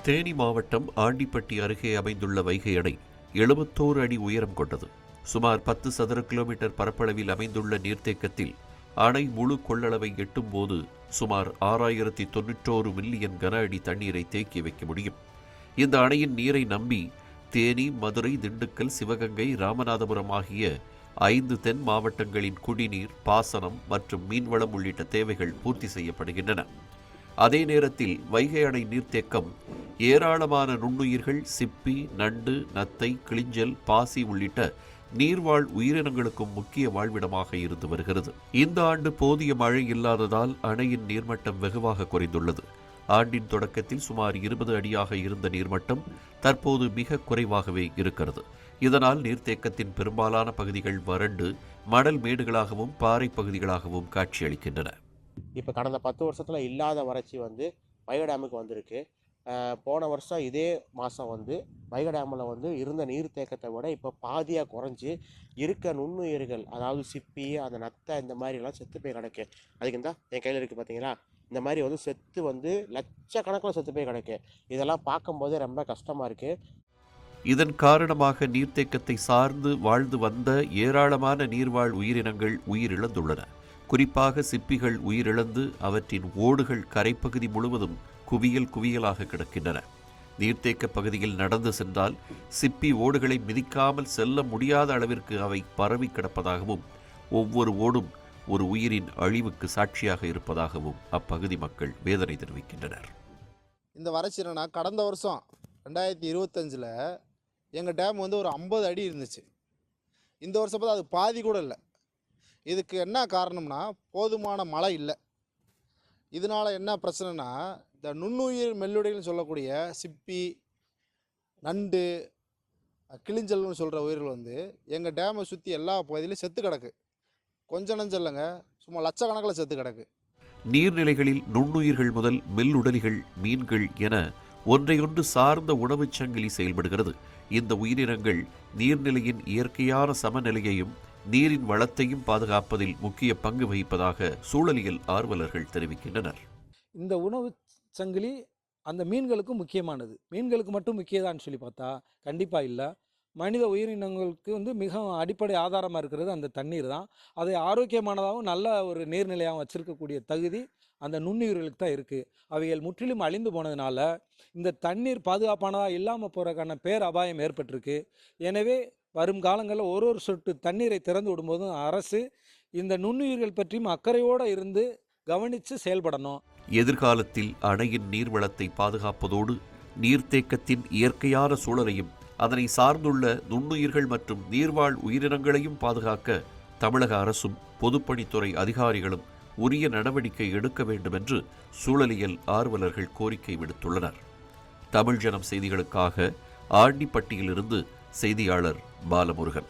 தேனி மாவட்டம் ஆண்டிப்பட்டி அருகே அமைந்துள்ள வைகை அணை 71 அடி உயரம் கொண்டது. சுமார் 10 சதுர கிலோமீட்டர் பரப்பளவில் அமைந்துள்ள நீர்த்தேக்கத்தில் அணை முழு கொள்ளளவை எட்டும் போது சுமார் 6091 மில்லியன் கன அடி தண்ணீரை தேக்கி வைக்க முடியும். இந்த அணையின் நீரை நம்பி தேனி, மதுரை, திண்டுக்கல், சிவகங்கை, ராமநாதபுரம் ஆகிய 5 தென் மாவட்டங்களின் குடிநீர், பாசனம் மற்றும் மீன்வளம் உள்ளிட்ட தேவைகள் பூர்த்தி செய்யப்படுகின்றன. அதே நேரத்தில் வைகை அணை நீர்த்தேக்கம் ஏராளமான நுண்ணுயிர்கள், சிப்பி, நண்டு, நத்தை, கிளிஞ்சல், பாசி உள்ளிட்ட நீர்வாழ் உயிரினங்களுக்கும் முக்கிய வாழ்விடமாக இருந்து வருகிறது. இந்த ஆண்டு போதிய மழை இல்லாததால் அணையின் நீர்மட்டம் வெகுவாக குறைந்துள்ளது. ஆண்டின் தொடக்கத்தில் சுமார் 20 அடியாக இருந்த நீர்மட்டம் தற்போது மிக குறைவாகவே இருக்கிறது. இதனால் நீர்த்தேக்கத்தின் பெரும்பாலான பகுதிகள் வறண்டு மணல் மேடுகளாகவும் பாறை பகுதிகளாகவும் காட்சியளிக்கின்றன. இப்போ கடந்த 10 வருஷத்தில் இல்லாத வறட்சி வைகை டேமுக்கு வந்திருக்கு. போன வருஷம் இதே மாதம் வைகை டேமில் இருந்த நீர்த்தேக்கத்தை விட இப்போ பாதியாக குறைஞ்சி இருக்க நுண்ணுயிர்கள், அதாவது சிப்பி, அந்த நத்தை, இந்த மாதிரிலாம் செத்து போய் கிடக்கு. அதுக்கு தான் என் கையில் இருக்குது பார்த்தீங்களா, இந்த மாதிரி செத்து லட்சக்கணக்கில் செத்து போய் கிடக்கு. இதெல்லாம் பார்க்கும்போது ரொம்ப கஷ்டமாக இருக்குது. இதன் காரணமாக நீர்த்தேக்கத்தை சார்ந்து வாழ்ந்து வந்த ஏராளமான நீர்வாழ் உயிரினங்கள் உயிரிழந்துள்ளன. குறிப்பாக சிப்பிகள் உயிரிழந்து அவற்றின் ஓடுகள் கரைப்பகுதி முழுவதும் குவியல் குவியலாக கிடக்கின்றன. நீர்த்தேக்க பகுதியில் நடந்து சென்றால் சிப்பி ஓடுகளை மிதிக்காமல் செல்ல முடியாத அளவிற்கு அவை பரவி கிடப்பதாகவும், ஒவ்வொரு ஓடும் ஒரு உயிரின் அழிவுக்கு சாட்சியாக இருப்பதாகவும் அப்பகுதி மக்கள் வேதனை தெரிவிக்கின்றனர். இந்த வறட்சி என்னன்னா, கடந்த வருஷம் 2025 எங்கள் டேம் ஒரு 50 அடி இருந்துச்சு. இந்த வருஷம் பார்த்தா அது பாதி கூட இல்லை. இதுக்கு என்ன காரணம்னா, போதுமான மழை இல்லை. இதனால் என்ன பிரச்சனைனா, இந்த நுண்ணுயிர் மெல்லுடைகள்னு சொல்லக்கூடிய சிப்பி, நண்டு, கிளிஞ்சல்னு சொல்கிற உயிர்கள் எங்கள் டேமை சுற்றி எல்லா பகுதியிலும் செத்து கிடக்கு. கொஞ்சம் நஞ்சம் இல்லைங்க, சும்மா லட்சக்கணக்கில் செத்து கிடக்கு. நீர்நிலைகளில் நுண்ணுயிர்கள் முதல் மெல்லுடலிகள், மீன்கள் என ஒன்றையொன்று சார்ந்த உணவுச் சங்கிலி செயல்படுகிறது. இந்த உயிரினங்கள் நீர்நிலையின் இயற்கையான சமநிலையையும் நீரின் வளத்தையும் பாதுகாப்பதில் முக்கிய பங்கு வகிப்பதாக சூழலியல் ஆர்வலர்கள் தெரிவிக்கின்றனர். இந்த உணவு சங்கிலி அந்த மீன்களுக்கும் முக்கியமானது. மீன்களுக்கு மட்டும் முக்கியதான்னு சொல்லி பார்த்தா கண்டிப்பாக இல்லை. மனித உயிரினங்களுக்கு மிக அடிப்படை ஆதாரமாக இருக்கிறது அந்த தண்ணீர் தான். அதை ஆரோக்கியமானதாகவும் நல்ல ஒரு நீர்நிலையாகவும் வச்சிருக்கக்கூடிய தகுதி அந்த நுண்ணுயிர்களுக்கு தான் இருக்குது. அவைகள் முற்றிலும் அழிந்து போனதுனால இந்த தண்ணீர் பாதுகாப்பானதாக இல்லாமல் போகிறதுக்கான பேரபாயம் ஏற்பட்டிருக்கு. எனவே வரும் காலங்களில் ஒரு சொட்டு தண்ணீரை திறந்து விடும்போதும் அரசு இந்த நுண்ணுயிர்கள் பற்றியும் அக்கறையோடு இருந்து கவனித்து செயல்படணும். எதிர்காலத்தில் அணையின் நீர்வளத்தை பாதுகாப்பதோடு நீர்த்தேக்கத்தின் இயற்கையான சூழலையும் அதனை சார்ந்துள்ள நுண்ணுயிர்கள் மற்றும் நீர்வாழ் உயிரினங்களையும் பாதுகாக்க தமிழக அரசும் பொதுப்பணித்துறை அதிகாரிகளும் உரிய நடவடிக்கை எடுக்க வேண்டும் என்று சூழலியல் ஆர்வலர்கள் கோரிக்கை விடுத்துள்ளனர். தமிழ் ஜனம் செய்திகளுக்காக ஆண்டிப்பட்டியிலிருந்து செய்தியாளர் பாலமுருகன்.